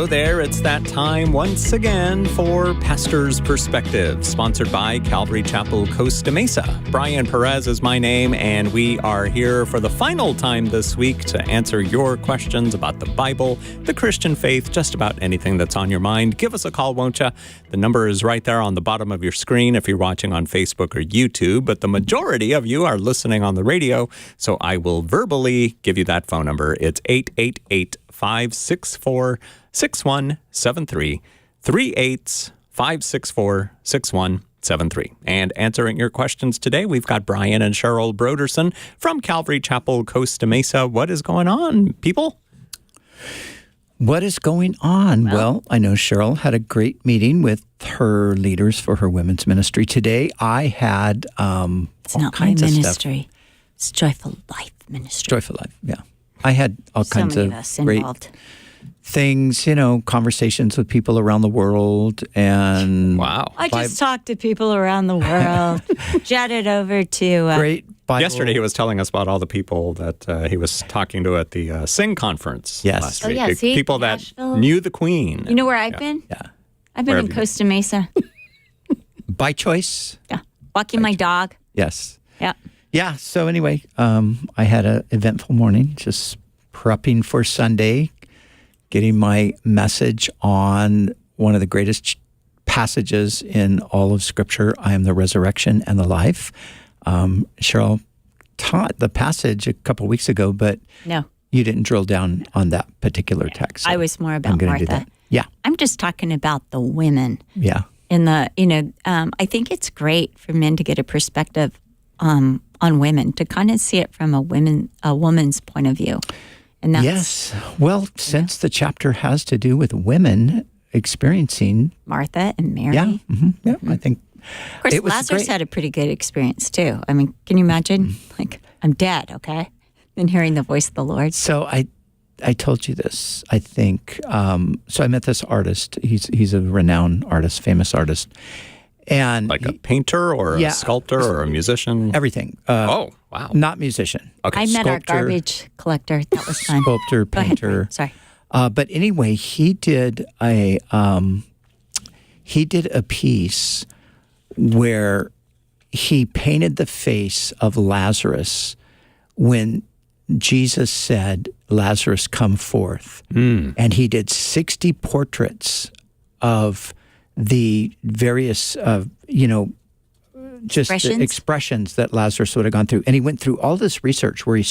Hello there. It's that time once again for Pastor's Perspective, sponsored by Calvary Chapel, Costa Mesa. Brian Perez is my name, and we are here for the final time this week to answer your questions about the Bible, the Christian faith, just about anything that's on your mind. Give us a call, won't you? The number is right there on the bottom of your screen if you're watching on Facebook or YouTube, but the majority of you are listening on the radio, so I will verbally give you that phone number. It's 888-564-6173, 3-8-564-6173. And answering your questions today, we've got Brian and Cheryl Broderson from Calvary Chapel, Costa Mesa. What is going on, people? What is going on? Well, I know Cheryl had a great meeting with her leaders for her women's ministry today. I had it's not my ministry. It's Joyful Life Ministry. Joyful Life, yeah. I had all kinds of great things, conversations with people around the world. And wow. I just talked to people around the world, jetted over to... great Bible. Yesterday he was telling us about all the people that he was talking to at the Sing conference last week. Yeah, see, people Nashville. That knew the Queen. You know where I've been? Yeah. I've been in Costa Mesa. By choice? Yeah. Walking my dog. Yes. Yeah. Yeah, so anyway, I had an eventful morning, just prepping for Sunday, getting my message on one of the greatest passages in all of Scripture, I am the resurrection and the life. Cheryl taught the passage a couple weeks ago, but no, you didn't drill down on that particular text. So I was more about Martha. Yeah. I'm just talking about the women. Yeah. In the, I think it's great for men to get a perspective on women, to kind of see it from a woman's point of view. And that's, yes. Well, since the chapter has to do with women experiencing Martha and Mary. Yeah. Mm-hmm. Yeah. I think. Of course, Lazarus had a pretty good experience too. I mean, can you imagine? Like, I'm dead, okay? And hearing the voice of the Lord. So I told you this, I think. So I met this artist. He's a renowned artist, famous artist. And like a painter or a sculptor or a musician? Everything. Oh, wow. Not musician. Okay. I met our garbage collector. That was fun. Sculptor, painter. Sorry. But anyway, he did a piece where he painted the face of Lazarus when Jesus said, "Lazarus, come forth." And he did 60 portraits of the various, just the expressions that Lazarus would have gone through. And he went through all this research where he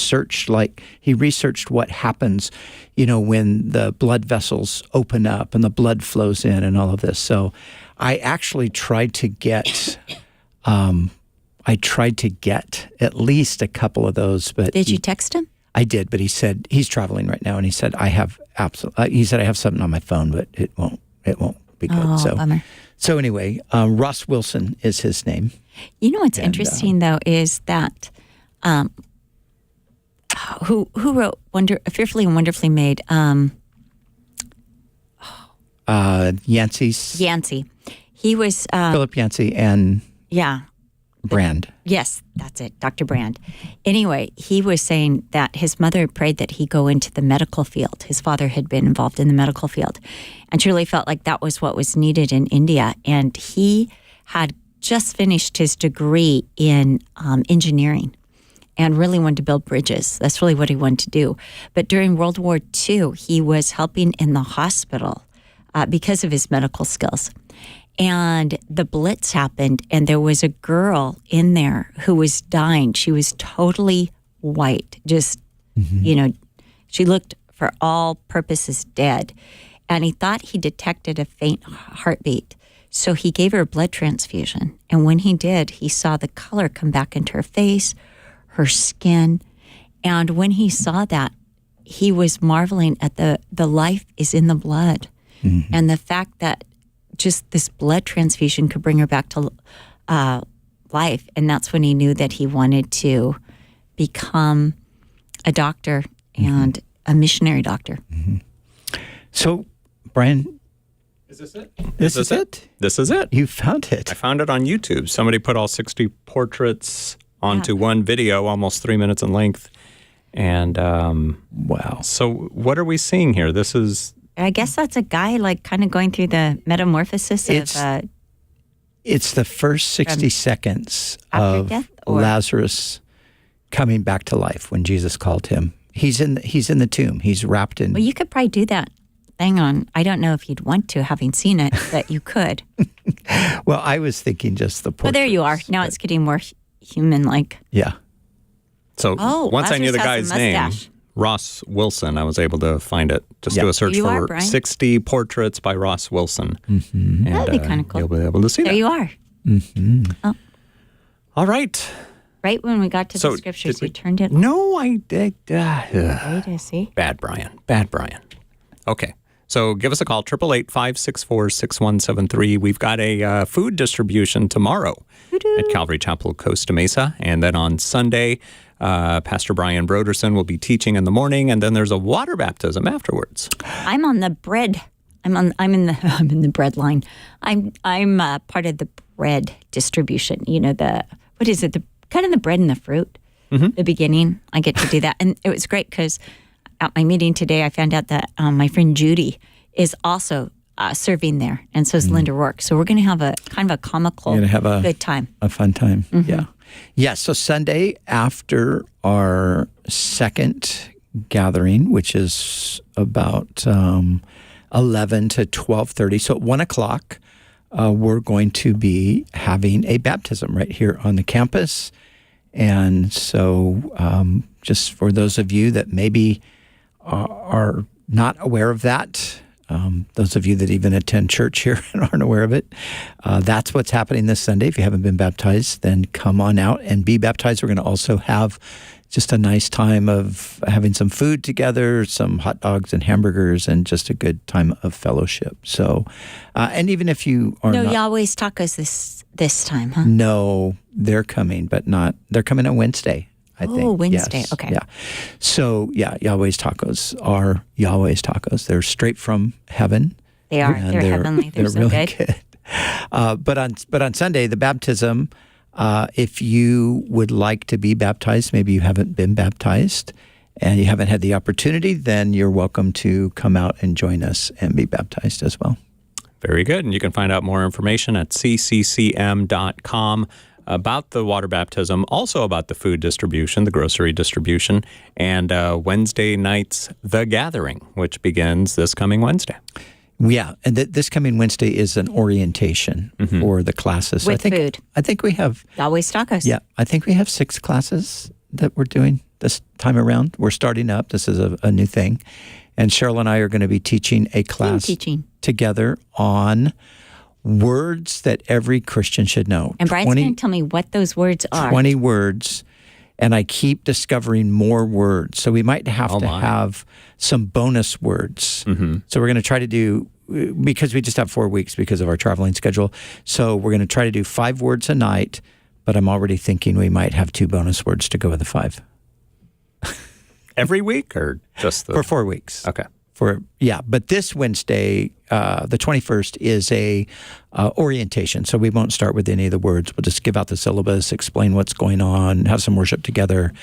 researched what happens, when the blood vessels open up and the blood flows in and all of this. So I actually tried to get, at least a couple of those. But did you text him? I did, but he said he's traveling right now, and he said I have something on my phone, but it won't be good. Oh, bummer. So anyway, Ross Wilson is his name. You know what's interesting though is that who wrote Fearfully and Wonderfully Made? Yancey. He was Philip Yancey and Brand. Yes, that's it, Dr. Brand. Anyway, he was saying that his mother prayed that he go into the medical field. His father had been involved in the medical field and truly felt like that was what was needed in India. And he had just finished his degree in engineering and really wanted to build bridges. That's really what he wanted to do. But during World War II, he was helping in the hospital because of his medical skills. And the Blitz happened, and there was a girl in there who was dying. She was totally white, just, she looked for all purposes dead. And he thought he detected a faint heartbeat. So he gave her a blood transfusion. And when he did, he saw the color come back into her face, her skin. And when he saw that, he was marveling at the life is in the blood. Mm-hmm. And the fact that just this blood transfusion could bring her back to life. And that's when he knew that he wanted to become a doctor and a missionary doctor. Mm-hmm. So, Brian, is this it? This is it? This is it. You found it. I found it on YouTube. Somebody put all 60 portraits onto one video, almost 3 minutes in length. And wow. So what are we seeing here? This is I guess that's a guy like kind of going through the metamorphosis of it's the first 60 seconds after of death, or? Lazarus coming back to life when Jesus called him. He's in the tomb. He's wrapped in. Well, you could probably do that thing on. I don't know if you'd want to, having seen it, but you could. Well, I was thinking just the portraits. Well, there you are. Now it's getting more human-like. Yeah. So once I knew the Lazarus has a guy's name, mustache. Ross Wilson, I was able to find it. Just do a search You are, for Brian. 60 portraits by Ross Wilson. Mm-hmm. And, That'd be kind of cool. You'll be able to see There that. you are. Mm-hmm. Oh, All right. right when we got to the scriptures, you turned it. No, I did. Wait to see. Bad Brian. Okay. So give us a call, 888-564-6173. We've got a food distribution tomorrow at Calvary Chapel, Costa Mesa. And then on Sunday, Pastor Brian Broderson will be teaching in the morning. And then there's a water baptism afterwards. I'm on the bread. I'm in the bread line. I'm part of the bread distribution. You know, what is it? The kind of the bread and the fruit. Mm-hmm. The beginning. I get to do that, and it was great because at my meeting today, I found out that my friend Judy is also serving there, and so is Linda Rourke. So we're going to have a kind of a comical, good time, a fun time. Mm-hmm. Yeah. So Sunday after our second gathering, which is about 11 to 12:30. So at 1:00, we're going to be having a baptism right here on the campus. And so just for those of you that maybe are not aware of that, those of you that even attend church here and aren't aware of it, that's what's happening this Sunday. If you haven't been baptized, then come on out and be baptized. We're going to also have just a nice time of having some food together, some hot dogs and hamburgers, and just a good time of fellowship. So, and even if you are no not... Yahweh's tacos this time, huh? No, they're coming, but not... They're coming on Wednesday, I think. Oh, Wednesday. Yes, Okay. Yeah. So, Yahweh's tacos are Yahweh's tacos. They're straight from heaven. They are. They're heavenly. They're so really good. But on Sunday, the baptism... if you would like to be baptized, maybe you haven't been baptized and you haven't had the opportunity, then you're welcome to come out and join us and be baptized as well. Very good. And you can find out more information at cccm.com about the water baptism, also about the food distribution, the grocery distribution, and Wednesday night's The Gathering, which begins this coming Wednesday. Yeah, and this coming Wednesday is an orientation for the classes. With food. I think we have... Yahweh's tacos. Yeah, I think we have 6 classes that we're doing this time around. We're starting up. This is a new thing. And Cheryl and I are going to be teaching a class together on words that every Christian should know. And Brian's going to tell me what those words are. 20 words. And I keep discovering more words. So we might have to have some bonus words. Mm-hmm. So we're going to try to do, because we just have 4 weeks because of our traveling schedule. So we're going to try to do 5 words a night, but I'm already thinking we might have 2 bonus words to go with the 5. Every week or just For 4 weeks. Okay. But this Wednesday, the 21st, is a orientation. So we won't start with any of the words. We'll just give out the syllabus, explain what's going on, have some worship together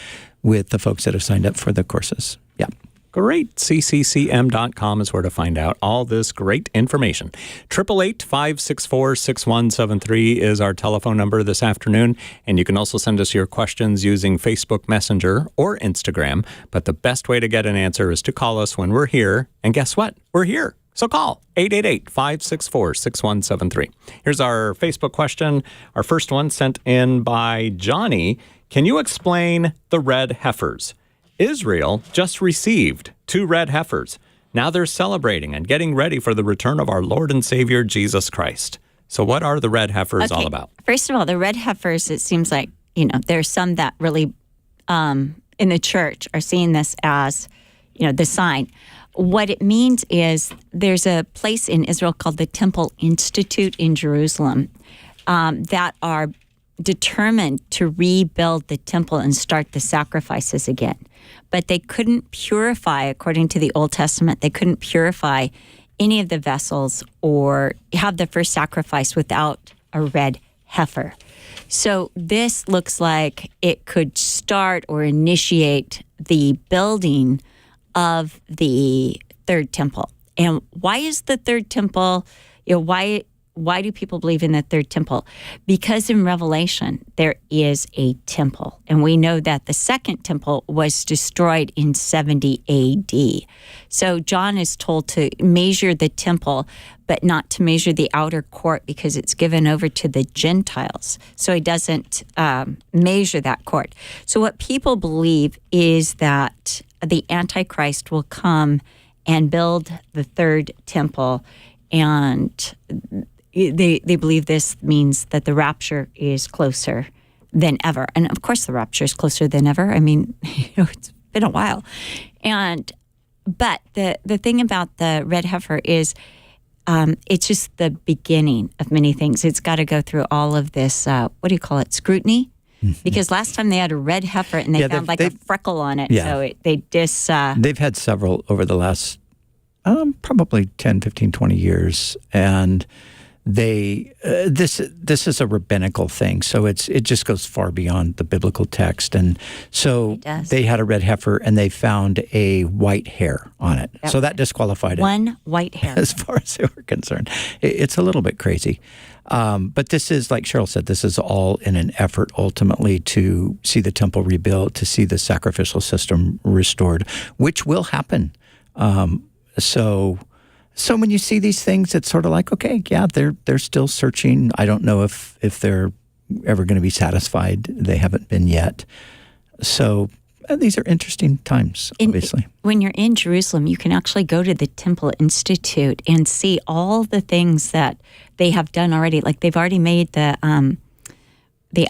with the folks that have signed up for the courses. Yeah. Great. cccm.com is where to find out all this great information. 888-564-6173 is our telephone number this afternoon, and you can also send us your questions using Facebook Messenger or Instagram. But the best way to get an answer is to call us when we're here, and guess what? We're here. So call 888-564-6173. Here's our Facebook question. Our first one sent in by Johnny. Can you explain the red heifers? Israel just received 2 red heifers. Now they're celebrating and getting ready for the return of our Lord and Savior, Jesus Christ. So what are the red heifers all about? First of all, the red heifers, it seems like, there's some that really in the church are seeing this as, the sign. What it means is there's a place in Israel called the Temple Institute in Jerusalem that are determined to rebuild the temple and start the sacrifices again. But they couldn't purify, according to the Old Testament, they couldn't purify any of the vessels or have the first sacrifice without a red heifer. So this looks like it could start or initiate the building of the third temple. And why is the third temple, why do people believe in the third temple? Because in Revelation, there is a temple. And we know that the second temple was destroyed in 70 AD. So John is told to measure the temple, but not to measure the outer court because it's given over to the Gentiles. So he doesn't measure that court. So what people believe is that the Antichrist will come and build the third temple, and they believe this means that the rapture is closer than ever. And of course the rapture is closer than ever. I mean, it's been a while. But the thing about the red heifer is it's just the beginning of many things. It's got to go through all of this, scrutiny? Mm-hmm. Because last time they had a red heifer and they found a freckle on it. Yeah. So they just... They've had several over the last probably 10, 15, 20 years. And they this is a rabbinical thing, so it just goes far beyond the biblical text. And so they had a red heifer and they found a white hair on it. So that disqualified it. One white hair. As far as they were concerned. It's a little bit crazy. But this is, like Cheryl said, this is all in an effort ultimately to see the temple rebuilt, to see the sacrificial system restored, which will happen. So when you see these things, it's sort of like, okay, yeah, they're still searching. I don't know if they're ever going to be satisfied. They haven't been yet. So these are interesting times, obviously. When you're in Jerusalem, you can actually go to the Temple Institute and see all the things that they have done already. Like they've already made the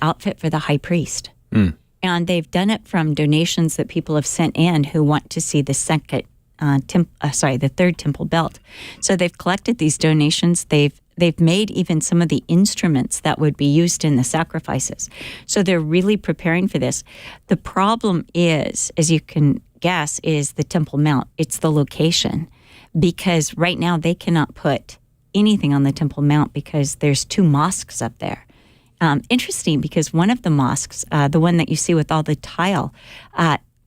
outfit for the high priest. Mm. And they've done it from donations that people have sent in who want to see the the third temple built. So they've collected these donations. They've made even some of the instruments that would be used in the sacrifices. So they're really preparing for this. The problem is, as you can guess, is the Temple Mount. It's the location. Because right now they cannot put anything on the Temple Mount because there's 2 mosques up there. Interesting, because one of the mosques, the one that you see with all the tile,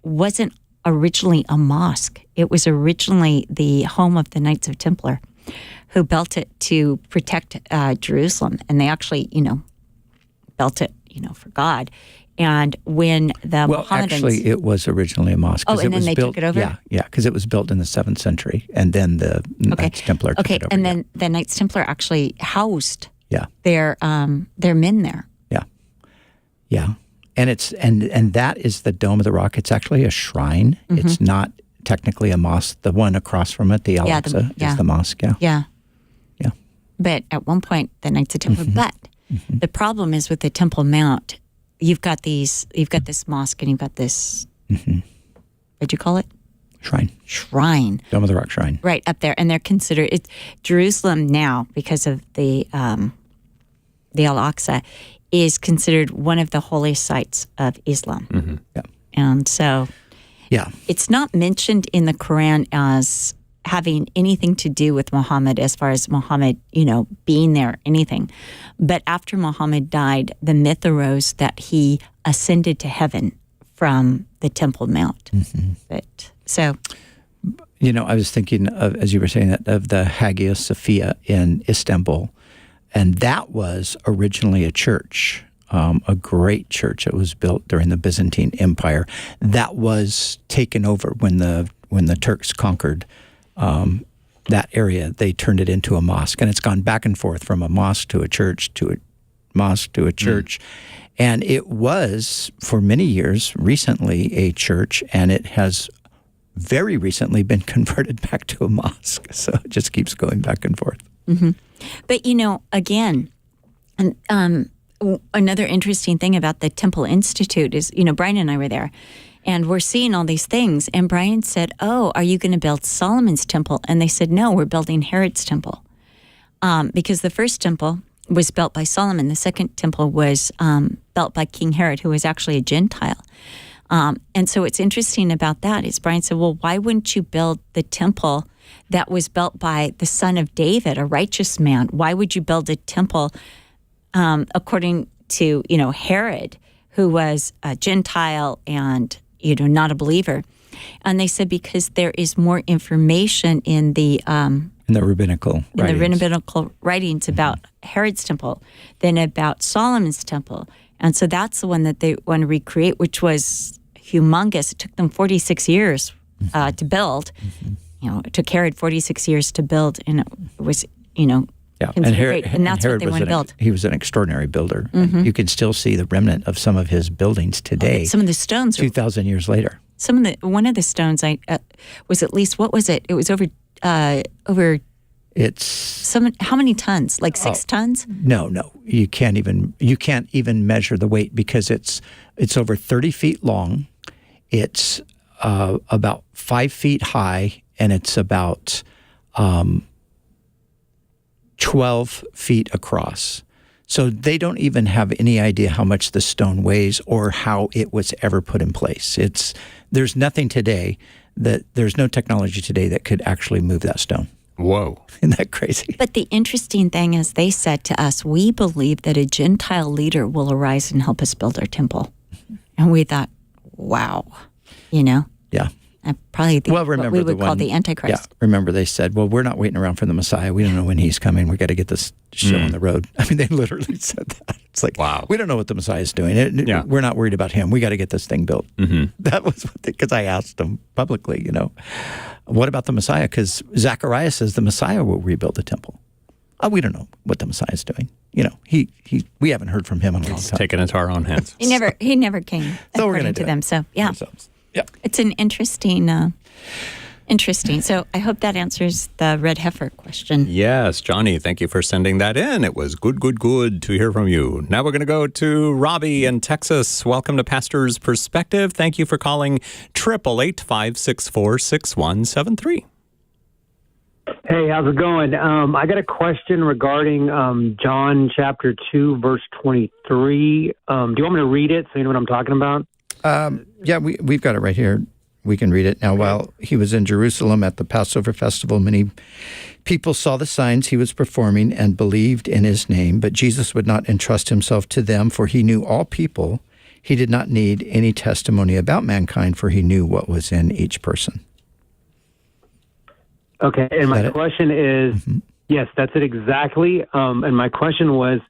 wasn't originally a mosque. It was originally the home of the Knights of Templar, who built it to protect Jerusalem. And they actually, built it, for God. And when the Mohammedans... actually, it was originally a mosque. Oh, and then they took it over? Yeah, because it was built in the 7th century. And then the Knights Templar took it over. And then the Knights Templar actually housed their men there. Yeah. And and that is the Dome of the Rock. It's actually a shrine. Mm-hmm. It's not technically a mosque. The one across from it, the Al-Aqsa, is the mosque. Yeah. But at one point, the Knights of Templar. Mm-hmm. But the problem is with the Temple Mount, you've got this mosque and you've got this. Mm-hmm. What'd you call it? Shrine. Dome of the Rock shrine. Right up there, and they're considered Jerusalem now because of the Al-Aqsa is considered one of the holiest sites of Islam. Mm-hmm. Yeah. And so it's not mentioned in the Quran as having anything to do with Muhammad as far as Muhammad, being there, anything. But after Muhammad died, the myth arose that he ascended to heaven from the Temple Mount. Mm-hmm. I was thinking of, as you were saying that, of the Hagia Sophia in Istanbul. And that was originally a church, a great church. It was built during the Byzantine Empire. That was taken over when the Turks conquered that area. They turned it into a mosque, and it's gone back and forth from a mosque to a church to a mosque to a church. And it was, for many years, recently a church, and it has very recently been converted back to a mosque. So it just keeps going back and forth. Mm-hmm. But, again, another interesting thing about the Temple Institute is, Brian and I were there, and we're seeing all these things. And Brian said, "Oh, are you going to build Solomon's temple?" And they said, "No, we're building Herod's temple." Because the first temple was built by Solomon. The second temple was built by King Herod, who was actually a Gentile. And so what's interesting about that is Brian said, well, why wouldn't you build the temple that was built by the son of David, a righteous man? Why would you build a temple according to, Herod, who was a Gentile and, not a believer? And they said because there is more information in the rabbinical writings about Herod's temple than about Solomon's temple. And so that's the one that they want to recreate, which was humongous. It took them 46 years to build. It took Herod 46 years to build, and it was, considered great. And that's what they want to build. He was an extraordinary builder. You can still see the remnant of some of his buildings today. Some of the stones 2,000 years later. One of the stones was at least, what was it? It was over. It's how many tons? Like 6 tons? No. You can't even measure the weight because it's over 30 feet long. It's about 5 feet high, and it's about 12 feet across. So they don't even have any idea how much the stone weighs or how it was ever put in place. There's nothing today there's no technology today that could actually move that stone. Whoa. Isn't that crazy? But the interesting thing is they said to us, we believe that a Gentile leader will arise and help us build our temple. And we thought, wow, Yeah. Probably what we would call the Antichrist. Yeah, remember they said, well, we're not waiting around for the Messiah. We don't know when he's coming. We got to get this show on the road. I mean, they literally said that. It's like, wow. We don't know what the Messiah is doing. We're not worried about him. We got to get this thing built. That was because I asked them publicly, what about the Messiah? Because Zechariah says the Messiah will rebuild the temple. We don't know what the Messiah is doing. We haven't heard from him in a long time. Taking it into our own hands. He never came So we're according to them. So yeah. Yeah. It's an interesting. So I hope that answers the red heifer question. Yes, Johnny, thank you for sending that in. It was good to hear from you. Now we're going to go to Robbie in Texas. Welcome to Pastor's Perspective. Thank you for calling 888-564-6173. Hey, how's it going? I got a question regarding John chapter 2, verse 23. Do you want me to read it so you know what I'm talking about? Yeah, we've got it right here. We can read it. Now, while he was in Jerusalem at the Passover festival, many people saw the signs he was performing and believed in his name, but Jesus would not entrust himself to them, for he knew all people. He did not need any testimony about mankind, for he knew what was in each person. Okay, and my question is, yes, that's it exactly. And my question was,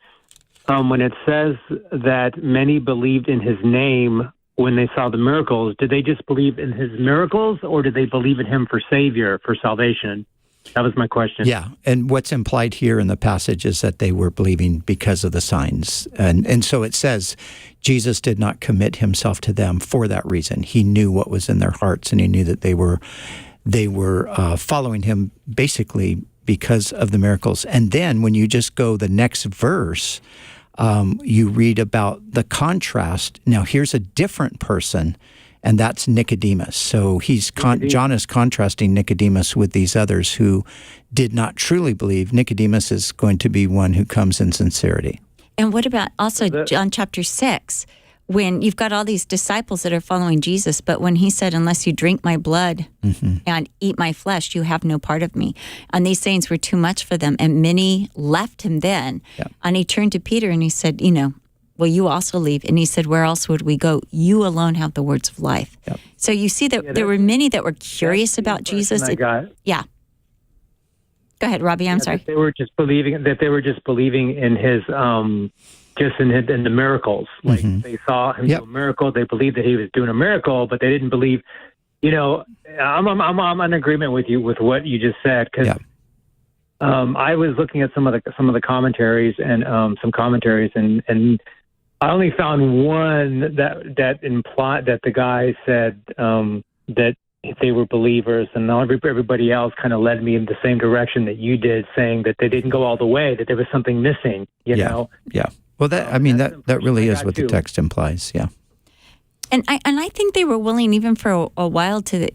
when it says that many believed in his name when they saw the miracles, did they just believe in his miracles, or did they believe in him for Savior, for salvation? That was my question. Yeah, and what's implied here in the passage is that they were believing because of the signs. And so it says Jesus did not commit himself to them for that reason. He knew what was in their hearts, and he knew that they were following him basically because of the miracles. And then when you just go the next verse, you read about the contrast. Now, here's a different person, and that's Nicodemus. So John is contrasting Nicodemus with these others who did not truly believe. Nicodemus is going to be one who comes in sincerity. And what about also John chapter 6, when you've got all these disciples that are following Jesus, but when he said, unless you drink my blood and eat my flesh, you have no part of me. And these sayings were too much for them. And many left him then. Yeah. And he turned to Peter and he said, will you also leave? And he said, where else would we go? You alone have the words of life. Yep. So you see that there were many that were curious about Jesus. Yeah. Go ahead, Robbie. I'm sorry. They were just believing in his, just in the miracles. Like they saw him do a miracle. They believed that he was doing a miracle, but they didn't believe, I'm in agreement with you with what you just said. Cause, I was looking at some of the commentaries and I only found one that implied that the guy said, that they were believers, and everybody else kind of led me in the same direction that you did, saying that they didn't go all the way, that there was something missing, you know? Yeah. Well, that really is what the text implies. Yeah. And I think they were willing even for a while to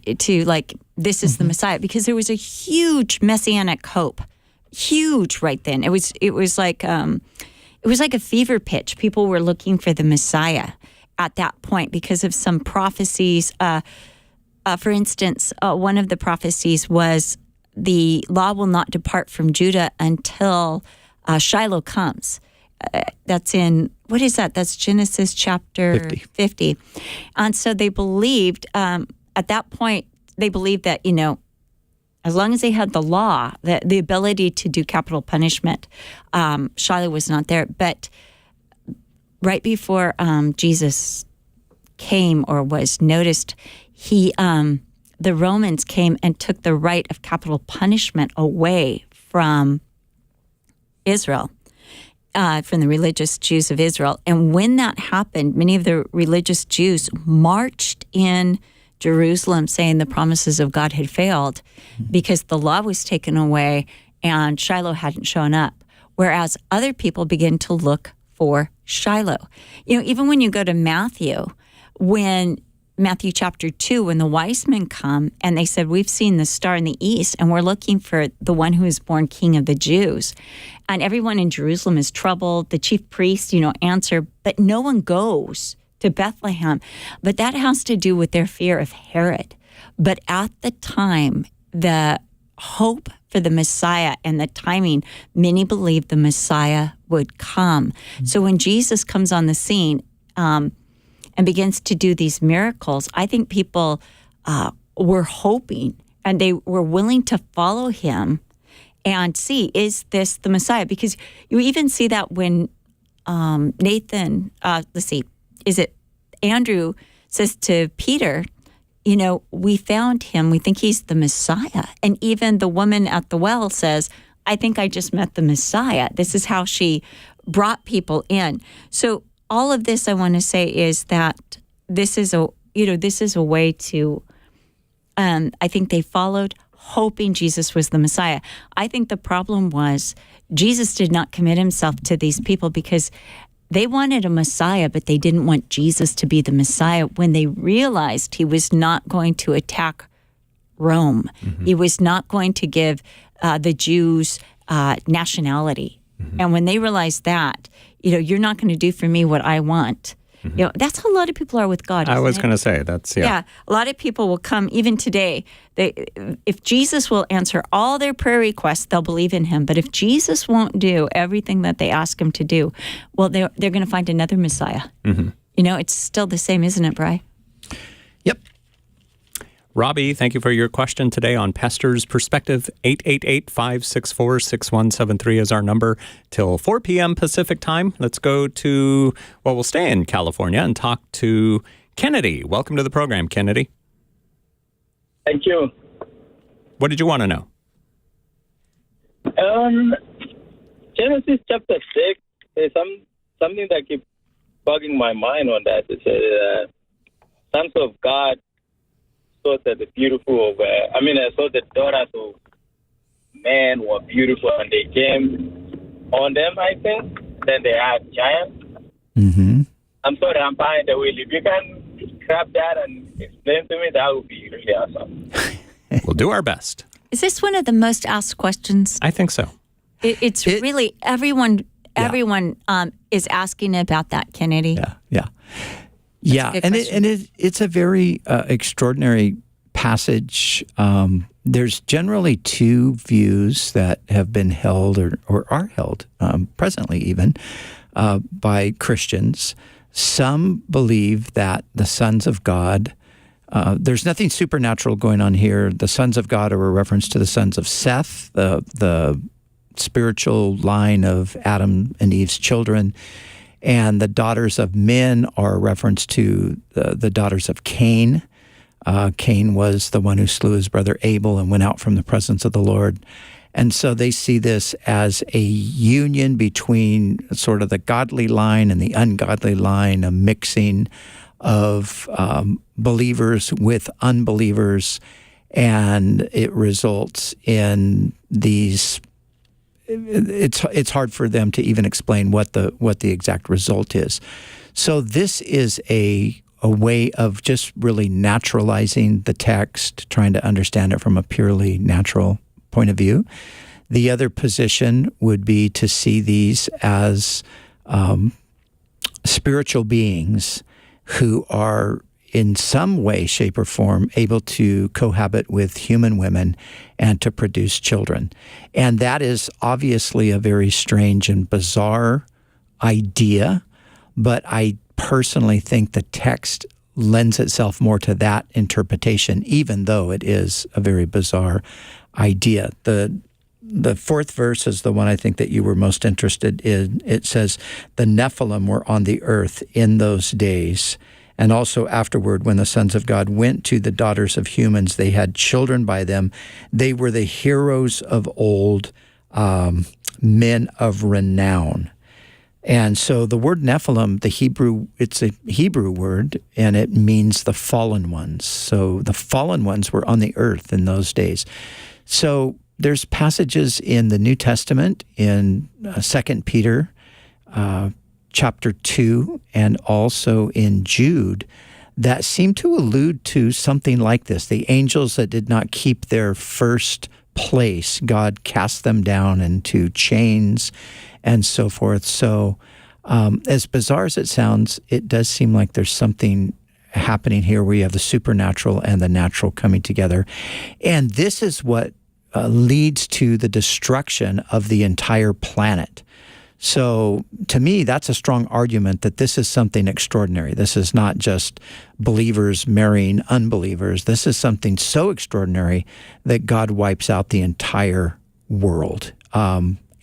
like, this is the Messiah, because there was a huge messianic hope, huge right then. It was like a fever pitch. People were looking for the Messiah at that point because of some prophecies. For instance, one of the prophecies was the law will not depart from Judah until Shiloh comes. That's in, what is that? That's Genesis chapter 50. And so they believed, at that point, they believed that, as long as they had the law, the ability to do capital punishment, Shiloh was not there. But right before Jesus came or was noticed, the Romans came and took the right of capital punishment away from Israel, from the religious Jews of Israel. And when that happened, many of the religious Jews marched in Jerusalem saying the promises of God had failed because the law was taken away and Shiloh hadn't shown up. Whereas other people began to look for Shiloh. Even when you go to Matthew chapter 2, when the wise men come and they said, we've seen the star in the east and we're looking for the one who is born king of the Jews. And everyone in Jerusalem is troubled. The chief priests, answer, but no one goes to Bethlehem. But that has to do with their fear of Herod. But at the time, the hope for the Messiah and the timing, many believed the Messiah would come. So when Jesus comes on the scene, and begins to do these miracles, I think people were hoping and they were willing to follow him and see, is this the Messiah? Because you even see that when Andrew says to Peter, we found him, we think he's the Messiah. And even the woman at the well says, I think I just met the Messiah. This is how she brought people in. So all of this I want to say is that this is a way to, I think they followed hoping Jesus was the Messiah. I think the problem was Jesus did not commit himself to these people because they wanted a Messiah, but they didn't want Jesus to be the Messiah when they realized he was not going to attack Rome. Mm-hmm. He was not going to give the Jews nationality. Mm-hmm. And when they realized that, you're not going to do for me what I want. Mm-hmm. That's how a lot of people are with God. I was going to say that's, yeah. Yeah, a lot of people will come, even today, if Jesus will answer all their prayer requests, they'll believe in him. But if Jesus won't do everything that they ask him to do, well, they're going to find another Messiah. Mm-hmm. It's still the same, isn't it, Bri? Yep. Robbie, thank you for your question today on Pastor's Perspective. 888-564-6173 is our number till 4 p.m. Pacific time. Let's go to, we'll stay in California and talk to Kennedy. Welcome to the program, Kennedy. Thank you. What did you want to know? Genesis chapter 6, there's something that keeps bugging my mind on that. It says, sons of God saw that the saw the daughters of men were beautiful and they came on them, I think. Then they had giants. Mm-hmm. I'm sorry, I'm behind the wheel. If you can grab that and explain to me, that would be really awesome. We'll do our best. Is this one of the most asked questions? I think so. It's really, everyone is asking about that, Kennedy. Yeah. Yeah, and it's a very extraordinary passage. There's generally two views that have been held or are held presently even by Christians. Some believe that the sons of God, there's nothing supernatural going on here. The sons of God are a reference to the sons of Seth, the spiritual line of Adam and Eve's children. And the daughters of men are a reference to the daughters of Cain. Cain was the one who slew his brother Abel and went out from the presence of the Lord. And so they see this as a union between sort of the godly line and the ungodly line, a mixing of believers with unbelievers, and it results in these. It's hard for them to even explain what the exact result is. So this is a way of just really naturalizing the text, trying to understand it from a purely natural point of view. The other position would be to see these as spiritual beings who are in some way, shape, or form able to cohabit with human women and to produce children. And that is obviously a very strange and bizarre idea, but I personally think the text lends itself more to that interpretation, even though it is a very bizarre idea. The fourth verse is the one I think that you were most interested in. It says, the Nephilim were on the earth in those days, and also afterward, when the sons of God went to the daughters of humans, they had children by them. They were the heroes of old, men of renown. And so the word Nephilim, it's a Hebrew word, and it means the fallen ones. So the fallen ones were on the earth in those days. So there's passages in the New Testament, in 2 Peter chapter 2, and also in Jude, that seem to allude to something like this. The angels that did not keep their first place, God cast them down into chains and so forth. So as bizarre as it sounds, it does seem like there's something happening here where you have the supernatural and the natural coming together. And this is what leads to the destruction of the entire planet. So to me, that's a strong argument that this is something extraordinary. This is not just believers marrying unbelievers. This is something so extraordinary that God wipes out the entire world,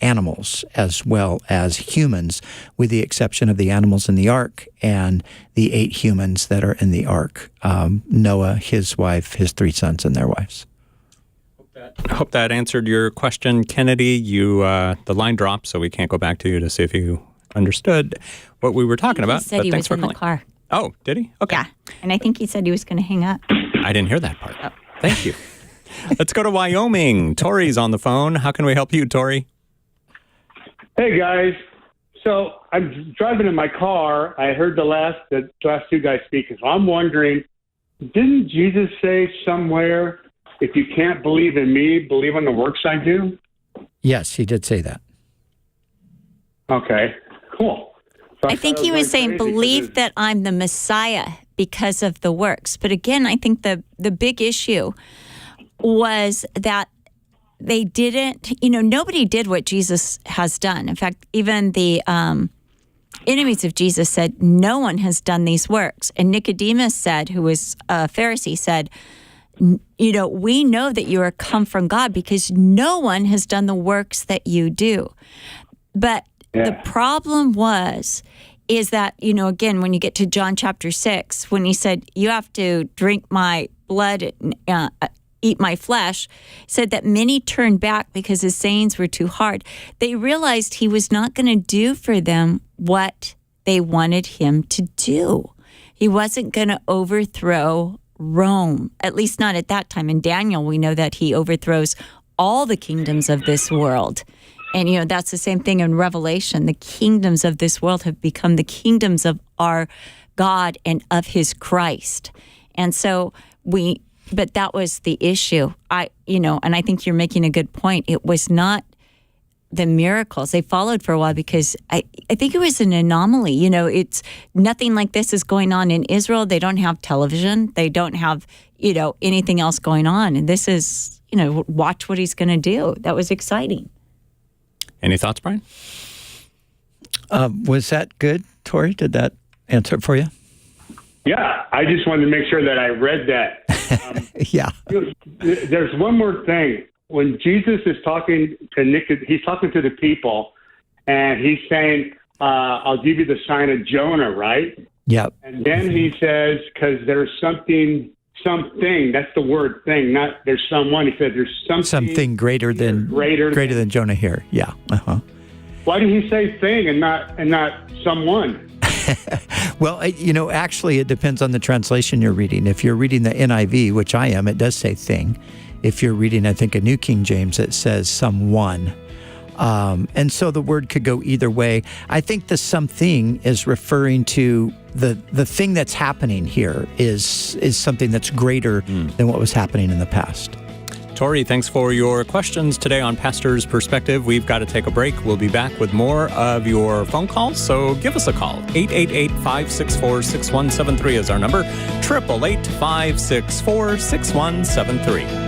animals as well as humans, with the exception of the animals in the ark and the 8 humans that are in the ark, Noah, his wife, his 3 sons, and their wives. I hope that answered your question, Kennedy. The line dropped, so we can't go back to you to see if you understood what we were talking about. He said he was in the car. Oh, did he? Okay. Yeah, and I think he said he was going to hang up. I didn't hear that part. Oh. Thank you. Let's go to Wyoming. Tori's on the phone. How can we help you, Tori? Hey, guys. So I'm driving in my car. I heard the last 2 guys speaking. So I'm wondering, didn't Jesus say somewhere, if you can't believe in me, believe in the works I do? Yes, he did say that. Okay, cool. So I think he was saying, believe that I'm the Messiah because of the works. But again, I think the big issue was that they didn't, nobody did what Jesus has done. In fact, even the enemies of Jesus said, no one has done these works. And Nicodemus said, who was a Pharisee, said, we know that you are come from God because no one has done the works that you do. But the problem is that, again, when you get to John chapter 6, when he said, you have to drink my blood, eat my flesh, said that many turned back because his sayings were too hard. They realized he was not going to do for them what they wanted him to do. He wasn't going to overthrow Rome, at least not at that time. In Daniel, we know that he overthrows all the kingdoms of this world. And, that's the same thing in Revelation. The kingdoms of this world have become the kingdoms of our God and of his Christ. And so but that was the issue. And I think you're making a good point. It was not the miracles. They followed for a while because I think it was an anomaly. It's nothing like this is going on in Israel. They don't have television. They don't have, anything else going on. And this is, watch what he's going to do. That was exciting. Any thoughts, Brian? Was that good, Tori? Did that answer it for you? Yeah, I just wanted to make sure that I read that. Yeah. There's one more thing. When Jesus is talking to he's talking to the people, and he's saying, I'll give you the sign of Jonah, right? Yep. And then he says, because there's something, that's the word thing, not there's someone. He said there's something greater than Jonah here. Yeah. Uh-huh. Why did he say thing and not someone? Well, actually, it depends on the translation you're reading. If you're reading the NIV, which I am, it does say thing. If you're reading, I think, a New King James, it says someone. And so the word could go either way. I think the something is referring to the thing that's happening here is something that's greater than what was happening in the past. Tori, thanks for your questions today on Pastor's Perspective. We've got to take a break. We'll be back with more of your phone calls, so give us a call. 888-564-6173 is our number. 888-564-6173.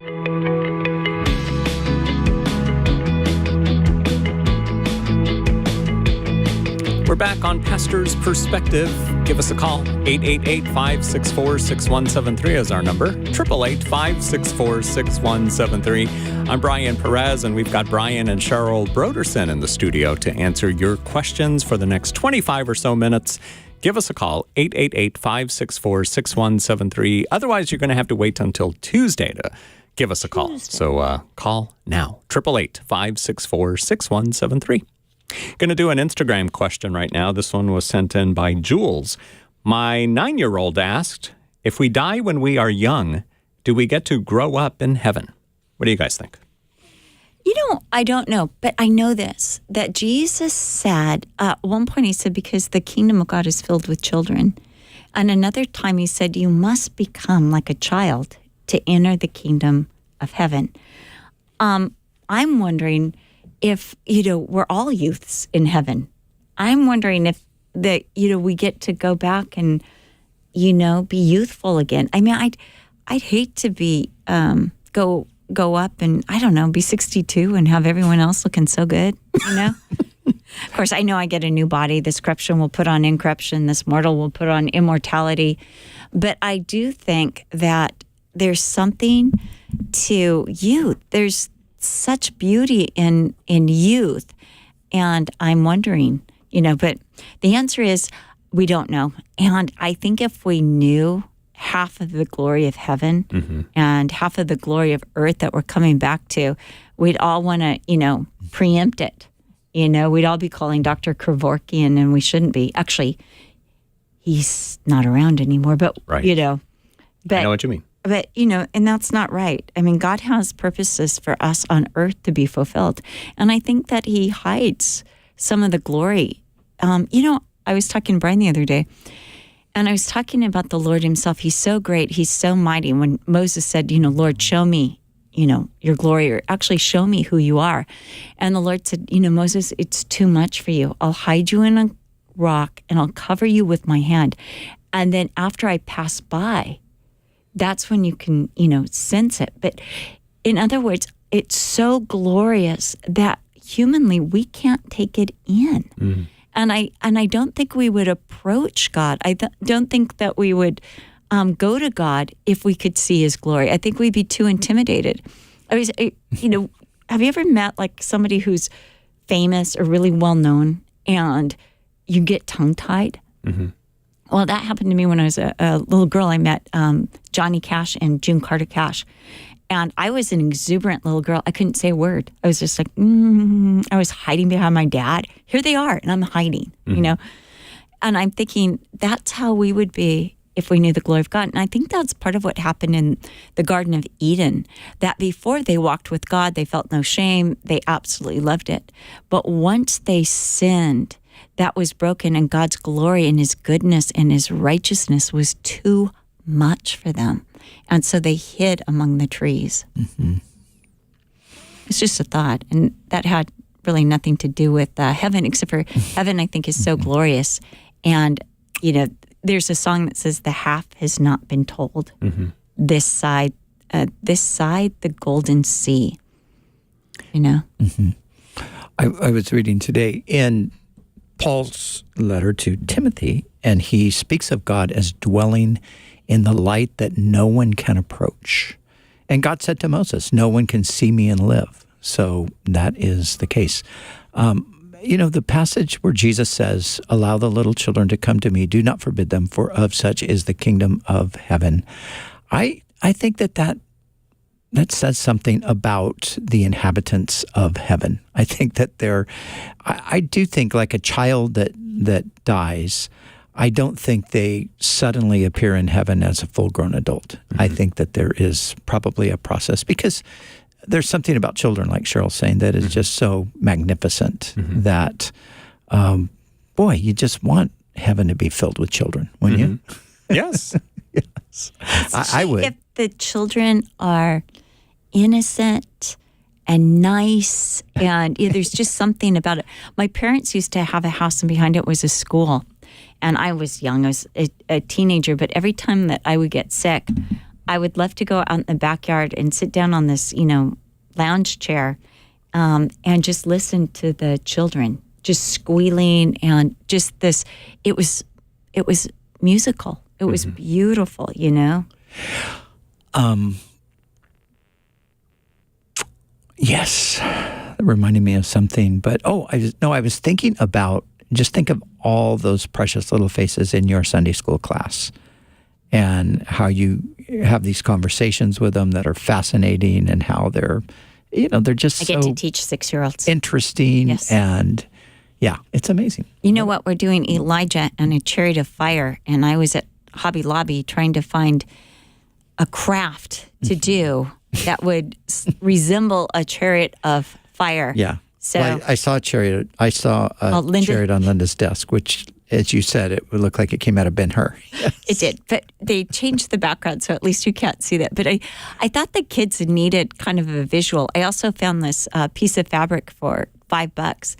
We're back on Pastor's Perspective. Give us a call. 888-564-6173 is our number. 888-564-6173. I'm Brian Perez, and we've got Brian and Cheryl Broderson in the studio to answer your questions for the next 25 or so minutes. Give us a call, 888-564-6173. Otherwise, you're going to have to wait until Tuesday to give us a call. So call now, 888-564-6173. Going to do an Instagram question right now. This one was sent in by Jules. My 9-year-old asked, if we die when we are young, do we get to grow up in heaven? What do you guys think? I don't know, but I know this, that Jesus said, at one point he said, because the kingdom of God is filled with children. And another time he said, you must become like a child to enter the kingdom of heaven. I'm wondering if, we're all youths in heaven. I'm wondering if we get to go back and, be youthful again. I mean, I'd hate to be, go up and, I don't know, be 62 and have everyone else looking so good, Of course, I know I get a new body. This corruption will put on incorruption. This mortal will put on immortality. But I do think that there's something to youth. There's such beauty in youth. And I'm wondering, but the answer is we don't know. And I think if we knew half of the glory of heaven and half of the glory of earth that we're coming back to, we'd all want to, preempt it. We'd all be calling Dr. Kevorkian, and we shouldn't be. Actually, he's not around anymore, but, right. But, I know what you mean. But, and that's not right. I mean, God has purposes for us on earth to be fulfilled. And I think that he hides some of the glory. I was talking to Brian the other day, and I was talking about the Lord himself. He's so great. He's so mighty. When Moses said, Lord, show me, your glory, or actually show me who you are. And the Lord said, Moses, it's too much for you. I'll hide you in a rock and I'll cover you with my hand. And then after I pass by, that's when you can, sense it. But in other words, it's so glorious that humanly we can't take it in. Mm. And I don't think we would approach God. I don't think that we would go to God if we could see his glory. I think we'd be too intimidated. Have you ever met like somebody who's famous or really well known and you get tongue-tied? Mm-hmm. Well, that happened to me when I was a little girl. I met Johnny Cash and June Carter Cash. And I was an exuberant little girl. I couldn't say a word. I was just like, I was hiding behind my dad. Here they are, and I'm hiding, And I'm thinking, that's how we would be if we knew the glory of God. And I think that's part of what happened in the Garden of Eden, that before they walked with God, they felt no shame. They absolutely loved it. But once they sinned, that was broken, and God's glory and his goodness and his righteousness was too much for them. And so they hid among the trees. Mm-hmm. It's just a thought. And that had really nothing to do with heaven, except for heaven, I think, is so glorious. And, there's a song that says, the half has not been told. Mm-hmm. This side, the golden sea, Mm-hmm. I was reading today in Paul's letter to Timothy, and he speaks of God as dwelling in the light that no one can approach. And God said to Moses, no one can see me and live. So that is the case. The passage where Jesus says, allow the little children to come to me, do not forbid them, for of such is the kingdom of heaven. I think that says something about the inhabitants of heaven. I think that I do think like a child that dies, I don't think they suddenly appear in heaven as a full-grown adult. Mm-hmm. I think that there is probably a process, because there's something about children, like Cheryl's saying, that is just so magnificent that, you just want heaven to be filled with children, wouldn't you? Yes. Yes. I would. If the children are innocent and nice, and there's just something about it. My parents used to have a house, and behind it was a school. And I was young. I was a teenager, but every time that I would get sick, I would love to go out in the backyard and sit down on this, lounge chair, and just listen to the children just squealing and just this. It was musical. It was beautiful, Yes, that reminded me of something. But I was thinking about, just think of all those precious little faces in your Sunday school class, and how you have these conversations with them that are fascinating, and how they're just I get to teach 6-year-olds. interesting. Yes. And yeah, it's amazing. You know what? We're doing Elijah and a Chariot of Fire, and I was at Hobby Lobby trying to find a craft to do that would resemble a Chariot of Fire. Yeah. So Well, I saw a chariot. I saw a chariot on Linda's desk, which, as you said, it would look like it came out of Ben-Hur. Yes. It did, but they changed the background, so at least you can't see that. But I thought the kids needed kind of a visual. I also found this piece of fabric for $5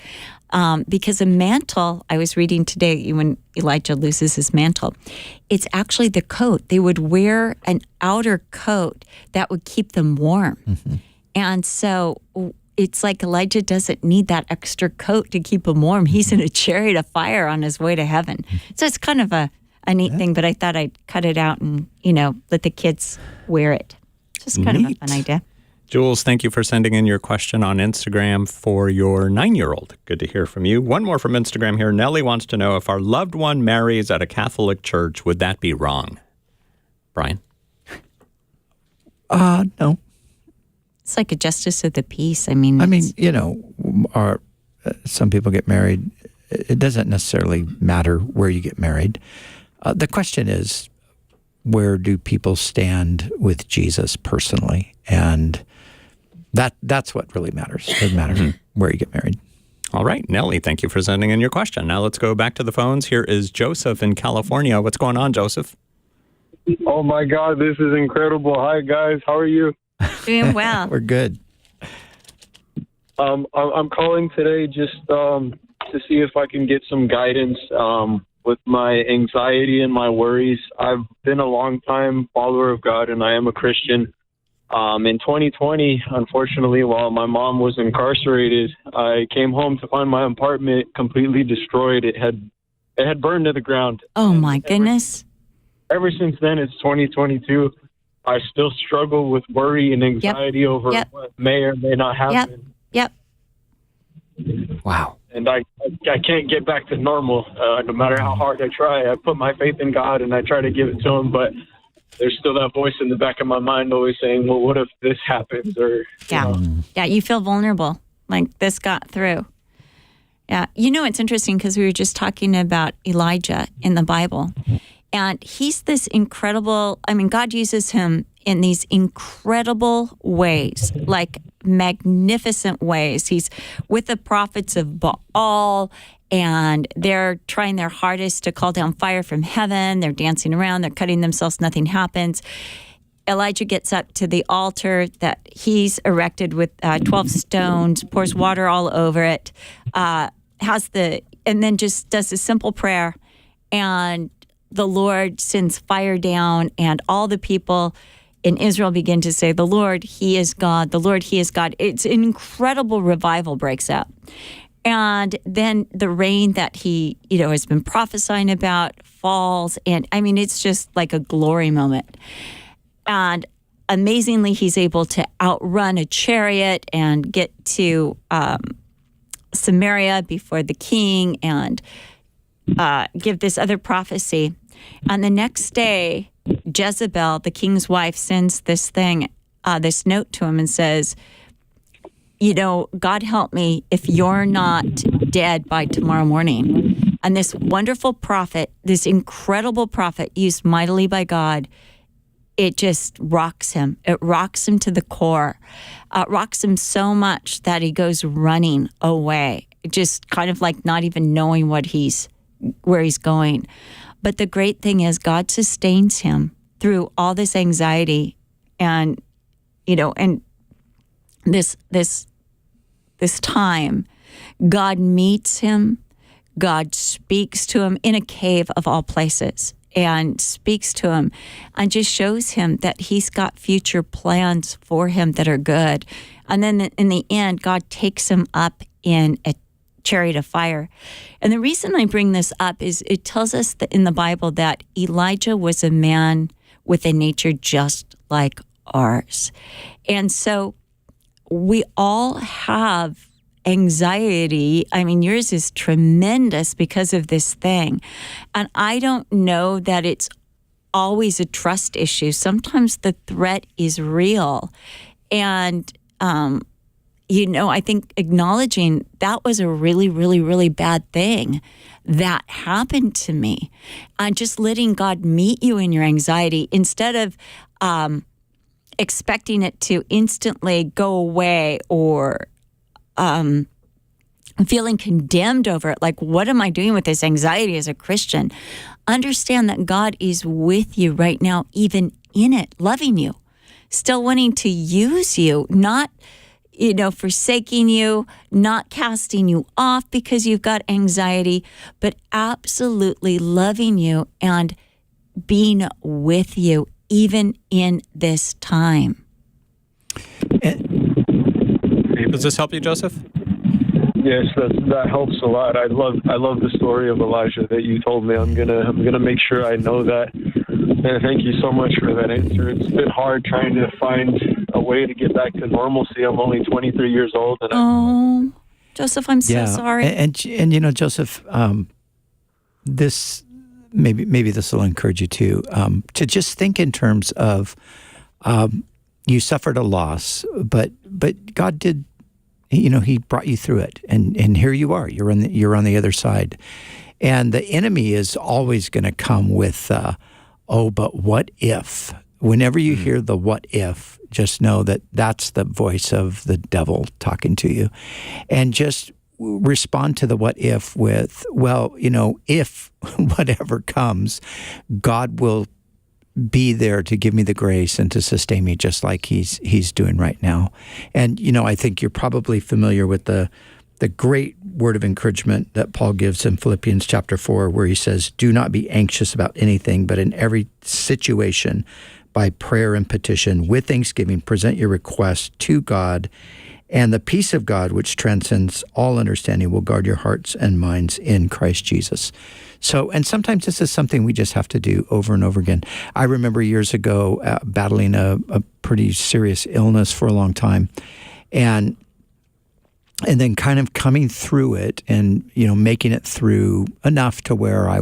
because a mantle, I was reading today when Elijah loses his mantle, it's actually the coat. They would wear an outer coat that would keep them warm. Mm-hmm. And so it's like Elijah doesn't need that extra coat to keep him warm. He's in a chariot of fire on his way to heaven. So it's kind of a neat thing, but I thought I'd cut it out and, let the kids wear it. Just kind of a fun idea. Jules, thank you for sending in your question on Instagram for your 9-year-old. Good to hear from you. One more from Instagram here. Nellie wants to know, if our loved one marries at a Catholic church, would that be wrong? Brian? No. It's like a justice of the peace. Some people get married. It doesn't necessarily matter where you get married. The question is, where do people stand with Jesus personally? And that's what really matters. It doesn't matter where you get married. All right, Nellie, thank you for sending in your question. Now let's go back to the phones. Here is Joseph in California. What's going on, Joseph? Oh, my God, this is incredible. Hi, guys. How are you? Doing well. We're good. I'm calling today just to see if I can get some guidance with my anxiety and my worries. I've been a long-time follower of God, and I am a Christian. In 2020, unfortunately, while my mom was incarcerated, I came home to find my apartment completely destroyed. It had burned to the ground. Oh, my goodness. Ever since then, it's 2022. I still struggle with worry and anxiety over what may or may not happen. Yep. Wow. And I can't get back to normal, no matter how hard I try. I put my faith in God and I try to give it to Him, but there's still that voice in the back of my mind always saying, well, what if this happens? Or Yeah, you feel vulnerable, like this got through. Yeah, it's interesting because we were just talking about Elijah in the Bible. And he's this incredible, God uses him in these incredible ways, like magnificent ways. He's with the prophets of Baal, and they're trying their hardest to call down fire from heaven. They're dancing around, they're cutting themselves, nothing happens. Elijah gets up to the altar that he's erected with 12 stones, pours water all over it, and then just does a simple prayer, and the Lord sends fire down, and all the people in Israel begin to say, the Lord, He is God. The Lord, He is God. It's an incredible revival breaks out. And then the rain that he, has been prophesying about falls. And it's just like a glory moment. And amazingly, he's able to outrun a chariot and get to Samaria before the king and give this other prophecy. And the next day, Jezebel, the king's wife, sends this note to him and says, God help me if you're not dead by tomorrow morning. And this wonderful prophet, this incredible prophet used mightily by God, it just rocks him. It rocks him to the core. Rocks him so much that he goes running away, just kind of like not even knowing where he's going. But the great thing is God sustains him through all this anxiety and this time. God meets him. God speaks to him in a cave of all places. and speaks to him and just shows him that he's got future plans for him that are good. And then in the end, God takes him up in a chariot of fire. And the reason I bring this up is it tells us that in the Bible that Elijah was a man with a nature just like ours. And so we all have anxiety. I mean, yours is tremendous because of this thing. And I don't know that it's always a trust issue. Sometimes the threat is real. And, I think acknowledging that was a really, really, really bad thing that happened to me. And just letting God meet you in your anxiety instead of expecting it to instantly go away or feeling condemned over it. Like, what am I doing with this anxiety as a Christian? Understand that God is with you right now, even in it, loving you, still wanting to use you, not forsaking you, not casting you off because you've got anxiety, but absolutely loving you and being with you even in this time. Does this help you, Joseph? Yes, that helps a lot. I love the story of Elijah that you told me. I'm gonna make sure I know that. And thank you so much for that answer. It's been hard trying to find a way to get back to normalcy. I'm only 23 years old. And Joseph, I'm so sorry. And Joseph, this maybe this will encourage you to just think in terms of you suffered a loss, but God did. He brought you through it, and here you are. You're on the other side, and the enemy is always going to come with, but what if? Whenever you hear the what if, just know that that's the voice of the devil talking to you, and just respond to the what if with, if whatever comes, God will be there to give me the grace and to sustain me just like he's doing right now. And, I think you're probably familiar with the great word of encouragement that Paul gives in Philippians chapter 4, where he says, do not be anxious about anything, but in every situation, by prayer and petition, with thanksgiving, present your requests to God, and the peace of God, which transcends all understanding, will guard your hearts and minds in Christ Jesus. So, and sometimes this is something we just have to do over and over again. I remember years ago battling a pretty serious illness for a long time, and then kind of coming through it and, making it through enough to where I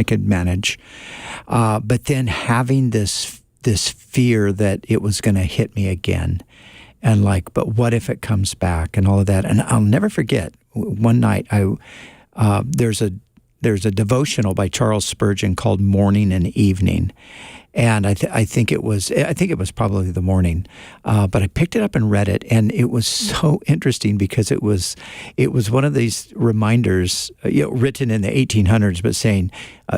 could manage. But then having this fear that it was going to hit me again. And but what if it comes back and all of that? And I'll never forget, one night there's a devotional by Charles Spurgeon called Morning and Evening. And I think it was probably the morning, but I picked it up and read it, and it was so interesting because it was one of these reminders, written in the 1800s, but saying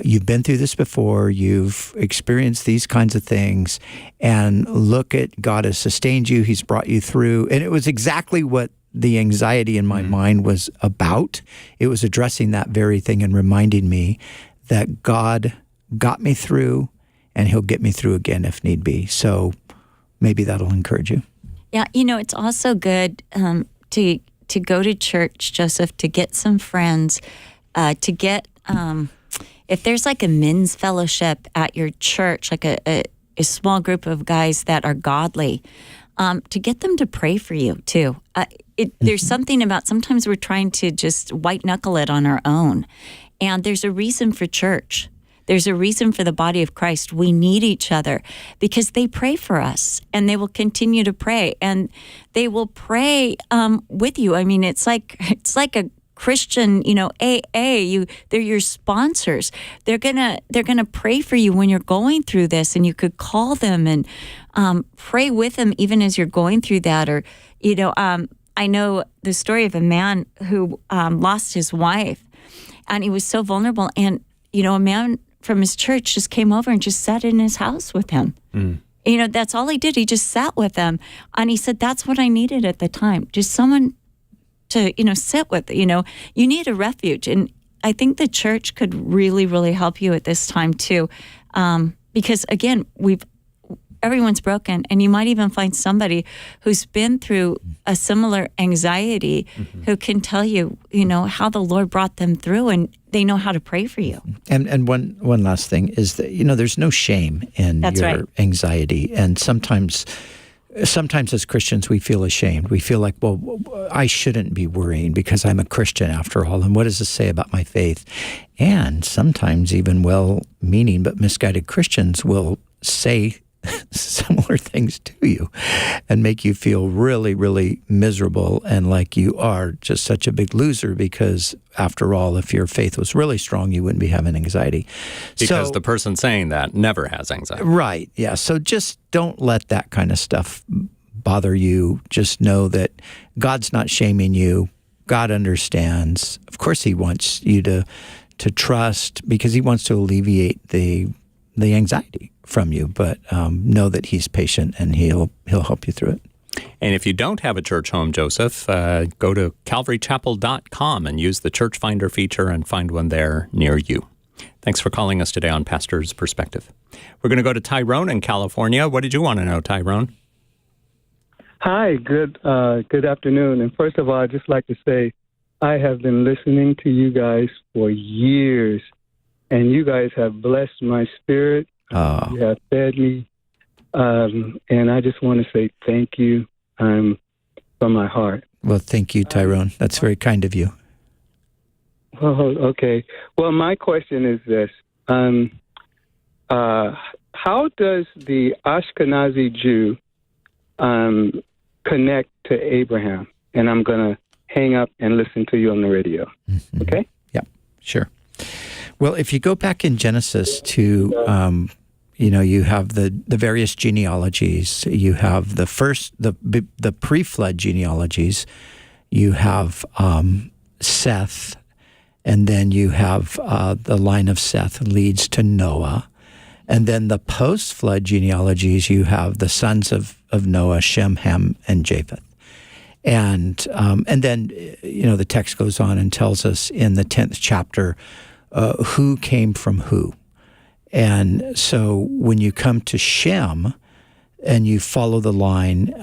you've been through this before, you've experienced these kinds of things, and look at God has sustained you, He's brought you through, and it was exactly what the anxiety in my mind was about. It was addressing that very thing and reminding me that God got me through, and He'll get me through again if need be. So maybe that'll encourage you. Yeah, it's also good to go to church, Joseph, to get some friends, to get, if there's like a men's fellowship at your church, like a small group of guys that are godly, to get them to pray for you too. There's something about, sometimes we're trying to just white knuckle it on our own. And there's a reason for church. There's a reason for the body of Christ. We need each other because they pray for us, and they will continue to pray, and they will pray with you. I mean, it's like a Christian, AA. They're your sponsors. They're gonna pray for you when you're going through this, and you could call them and pray with them even as you're going through that. Or I know the story of a man who lost his wife, and he was so vulnerable, and a man from his church just came over and just sat in his house with him. That's all he did. He just sat with them. And he said, that's what I needed at the time. Just someone to, sit with. You need a refuge. And I think the church could really, really help you at this time too, because again, everyone's broken, and you might even find somebody who's been through a similar anxiety who can tell you, how the Lord brought them through, and they know how to pray for you. And one last thing is that, there's no shame in your anxiety. And sometimes as Christians, we feel ashamed. We feel like, well, I shouldn't be worrying because I'm a Christian after all. And what does this say about my faith? And sometimes even well-meaning but misguided Christians will say similar things to you and make you feel really, really miserable and like you are just such a big loser because, after all, if your faith was really strong, you wouldn't be having anxiety. Because the person saying that never has anxiety. Right, yeah. So just don't let that kind of stuff bother you. Just know that God's not shaming you. God understands. Of course, He wants you to trust because He wants to alleviate the anxiety from you, but know that He's patient and He'll help you through it. And if you don't have a church home, Joseph, go to calvarychapel.com and use the Church Finder feature and find one there near you. Thanks for calling us today on Pastor's Perspective. We're going to go to Tyrone in California. What did you want to know, Tyrone? Hi, good afternoon. And first of all, I'd just like to say I have been listening to you guys for years, and you guys have blessed my spirit. You have fed me, and I just want to say thank you from my heart. Well, thank you, Tyrone. That's very kind of you. Oh, okay. Well, my question is this. How does the Ashkenazi Jew connect to Abraham? And I'm going to hang up and listen to you on the radio. Mm-hmm. Okay? Yeah, sure. Well, if you go back in Genesis to, you have the various genealogies. You have the pre-flood genealogies. You have Seth, and then you have the line of Seth leads to Noah. And then the post-flood genealogies, you have the sons of Noah, Shem, Ham, and Japheth. And then, the text goes on and tells us in the 10th chapter who came from who. And so when you come to Shem and you follow the line,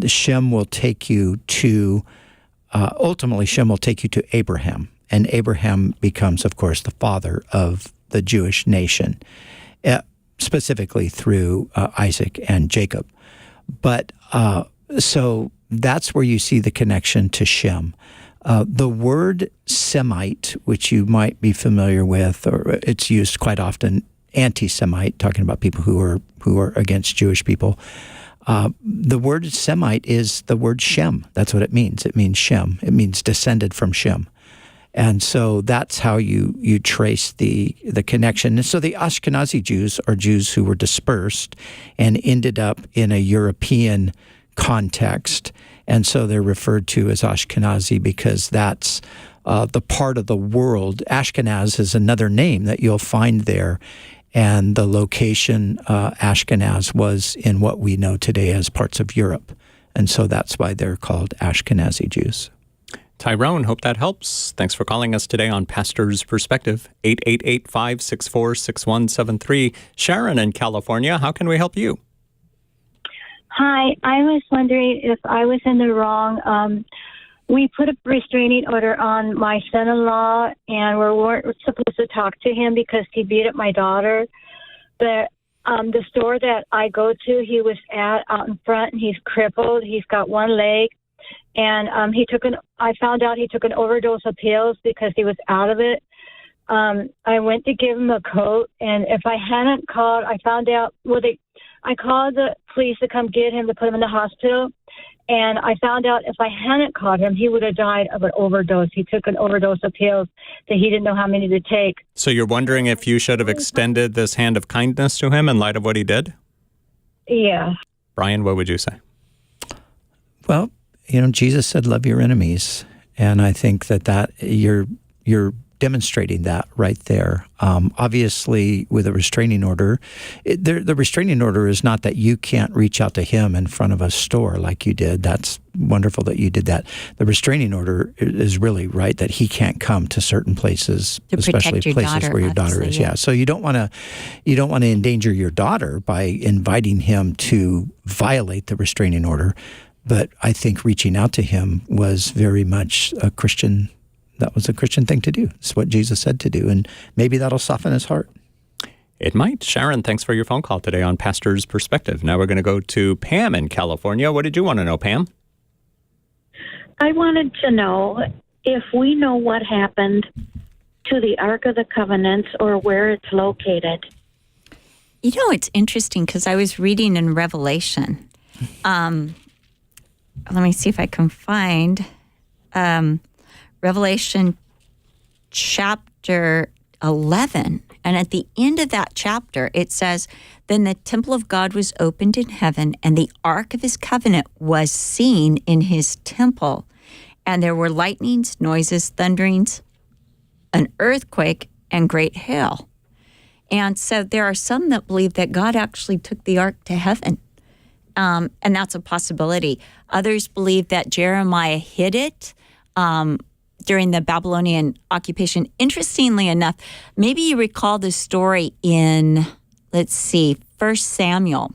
Shem will take you to, ultimately Shem will take you to Abraham. And Abraham becomes, of course, the father of the Jewish nation, specifically through Isaac and Jacob. But so that's where you see the connection to Shem. The word Semite, which you might be familiar with, or it's used quite often, anti-Semite, talking about people who are against Jewish people. The word Semite is the word Shem. That's what it means. It means Shem. It means descended from Shem. And so that's how you trace the connection. And so the Ashkenazi Jews are Jews who were dispersed and ended up in a European context. And so they're referred to as Ashkenazi because that's the part of the world. Ashkenaz is another name that you'll find there. And the location, Ashkenaz, was in what we know today as parts of Europe. And so that's why they're called Ashkenazi Jews. Tyrone, hope that helps. Thanks for calling us today on Pastor's Perspective, 888-564-6173. Sharon in California, how can we help you? Hi, I was wondering if I was in the wrong. We put a restraining order on my son-in-law, and we weren't supposed to talk to him because he beat up my daughter. But the store that I go to, he was out in front, and he's crippled. He's got one leg. And I found out he took an overdose of pills because he was out of it. I went to give him a coat, and if I hadn't called, I found out, I called the police to come get him to put him in the hospital, and I found out if I hadn't called him, he would have died of an overdose. He took an overdose of pills that he didn't know how many to take. So you're wondering if you should have extended this hand of kindness to him in light of what he did? Yeah. Brian, what would you say? Well, Jesus said, love your enemies. And I think that you're demonstrating that right there. Obviously, with a restraining order, the restraining order is not that you can't reach out to him in front of a store like you did. That's wonderful that you did that. The restraining order is really right that he can't come to certain places, especially places where your daughter is. Yeah. So you don't want to endanger your daughter by inviting him to violate the restraining order. But I think reaching out to him was very much a Christian. That was a Christian thing to do. It's what Jesus said to do, and maybe that'll soften his heart. It might. Sharon, thanks for your phone call today on Pastor's Perspective. Now we're going to go to Pam in California. What did you want to know, Pam? I wanted to know if we know what happened to the Ark of the Covenant or where it's located. You know, it's interesting because I was reading in Revelation. Let me see if I can find Revelation chapter 11. And at the end of that chapter, it says, "Then the temple of God was opened in heaven, and the ark of his covenant was seen in his temple. And there were lightnings, noises, thunderings, an earthquake, and great hail." And so there are some that believe that God actually took the ark to heaven. And that's a possibility. Others believe that Jeremiah hid it during the Babylonian occupation. Interestingly enough, maybe you recall the story in, 1 Samuel,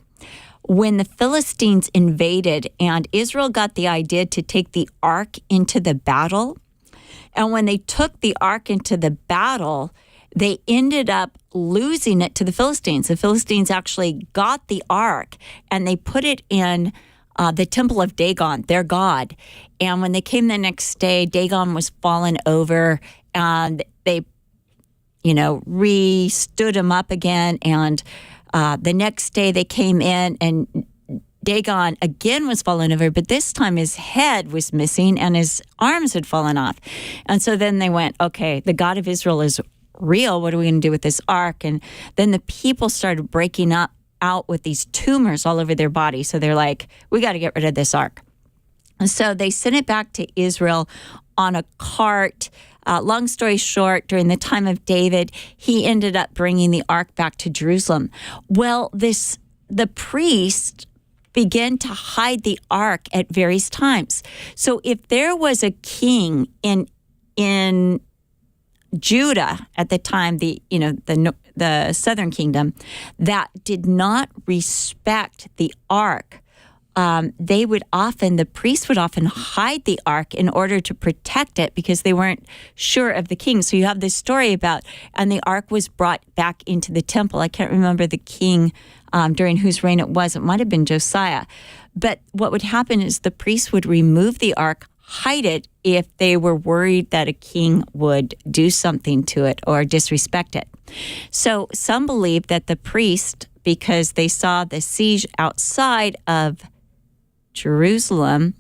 when the Philistines invaded and Israel got the idea to take the ark into the battle. And when they took the ark into the battle, they ended up losing it to the Philistines. The Philistines actually got the ark and they put it in the temple of Dagon, their god. And when they came the next day, Dagon was fallen over and they, re-stood him up again. And the next day they came in and Dagon again was fallen over, but this time his head was missing and his arms had fallen off. And so then they went, okay, the God of Israel is real. What are we going to do with this ark? And then the people started breaking out with these tumors all over their body. So they're like, we got to get rid of this ark. And so they sent it back to Israel on a cart. Long story short, during the time of David, he ended up bringing the ark back to Jerusalem. Well, the priest began to hide the ark at various times. So if there was a king in Judah at the time, the southern kingdom, that did not respect the ark, the priests would often hide the ark in order to protect it because they weren't sure of the king. So you have this story about, and the ark was brought back into the temple. I can't remember the king during whose reign it was. It might have been Josiah. But what would happen is the priests would remove the ark, hide it if they were worried that a king would do something to it or disrespect it. So some believe that the priest, because they saw the siege outside of Jerusalem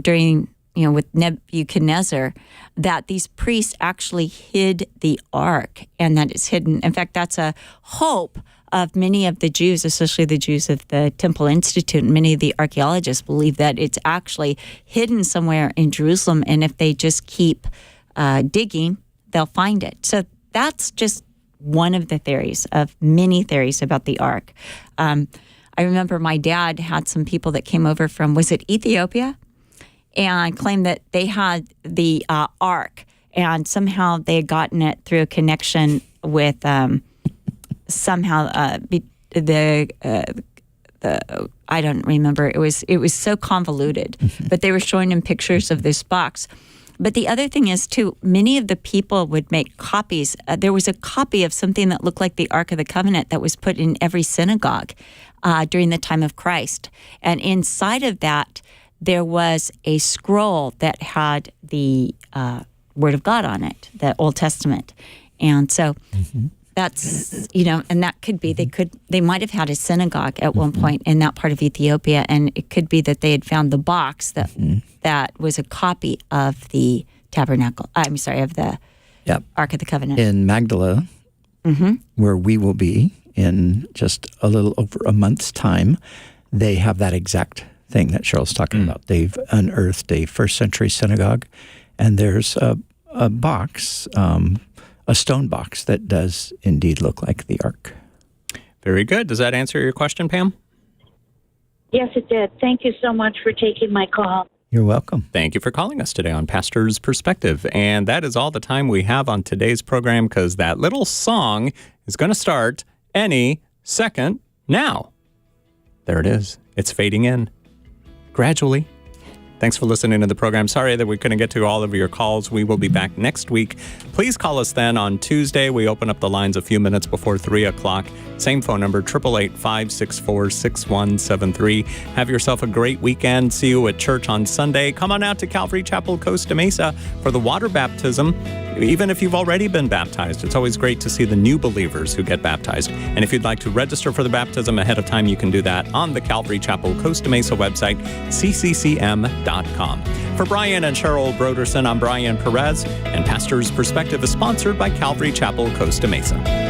during, with Nebuchadnezzar, that these priests actually hid the ark and that it's hidden. In fact, that's a hope of many of the Jews, especially the Jews of the Temple Institute. Many of the archaeologists believe that it's actually hidden somewhere in Jerusalem, and if they just keep digging, they'll find it. So that's just one of the theories of many theories about the ark. I remember my dad had some people that came over from, was it Ethiopia? And claimed that they had the ark, and somehow they had gotten it through a connection with I don't remember. It was so convoluted, but they were showing him pictures of this box. But the other thing is, too, many of the people would make copies. There was a copy of something that looked like the Ark of the Covenant that was put in every synagogue during the time of Christ. And inside of that, there was a scroll that had the Word of God on it, the Old Testament. And so that's, and that could be, they might have had a synagogue at one point in that part of Ethiopia, and it could be that they had found the box that was a copy of the tabernacle, of the Ark of the Covenant. In Magdala, where we will be in just a little over a month's time, they have that exact thing that Cheryl's talking about. They've unearthed a first century synagogue, and there's a box, a stone box that does indeed look like the ark. Very good. Does that answer your question, Pam? Yes, it did. Thank you so much for taking my call. You're welcome. Thank you for calling us today on Pastor's Perspective. And that is all the time we have on today's program, because that little song is going to start any second now. There it is. It's fading in gradually. Thanks for listening to the program. Sorry that we couldn't get to all of your calls. We will be back next week. Please call us then on Tuesday. We open up the lines a few minutes before 3 o'clock. Same phone number, 888-564-6173. Have yourself a great weekend. See you at church on Sunday. Come on out to Calvary Chapel, Costa Mesa for the water baptism. Even if you've already been baptized, it's always great to see the new believers who get baptized. And if you'd like to register for the baptism ahead of time, you can do that on the Calvary Chapel Costa Mesa website, cccm.com. For Brian and Cheryl Broderson, I'm Brian Perez, and Pastor's Perspective is sponsored by Calvary Chapel Costa Mesa.